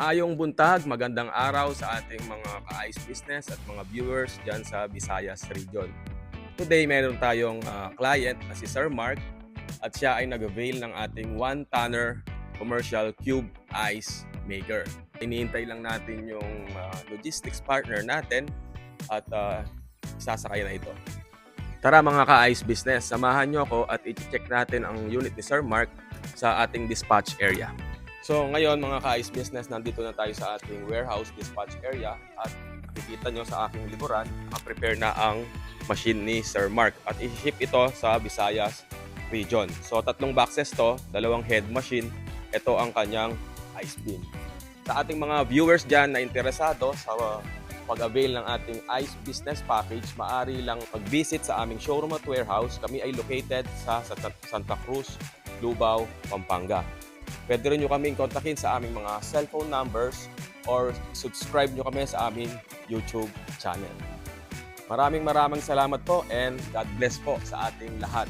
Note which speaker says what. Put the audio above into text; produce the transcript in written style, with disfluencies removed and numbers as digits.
Speaker 1: Maayong buntag, magandang araw sa ating mga ka-ice business at mga viewers dyan sa Visayas region. Today, meron tayong client na si Sir Mark at siya ay nag-avail ng ating 1-tonner commercial cube ice maker. Iniintay lang natin yung logistics partner natin at isasakay na ito. Tara mga ka-ice business, samahan nyo ako at i-check natin ang unit ni Sir Mark sa ating dispatch area. So ngayon mga ka-ice business, nandito na tayo sa ating warehouse dispatch area at makikita nyo sa aking likuran, prepare na ang machine ni Sir Mark at i-ship ito sa Visayas region. So 3 boxes to, 2 head machine, ito ang kanyang ice bin. Sa ating mga viewers dyan na interesado sa pag-avail ng ating ice business package, maaari lang mag-visit sa aming showroom at warehouse. Kami ay located sa Santa Cruz, Lubao, Pampanga. Pwede rin nyo kaming kontakin sa aming mga cellphone numbers or subscribe nyo kami sa aming YouTube channel. Maraming salamat po and God bless po sa ating lahat.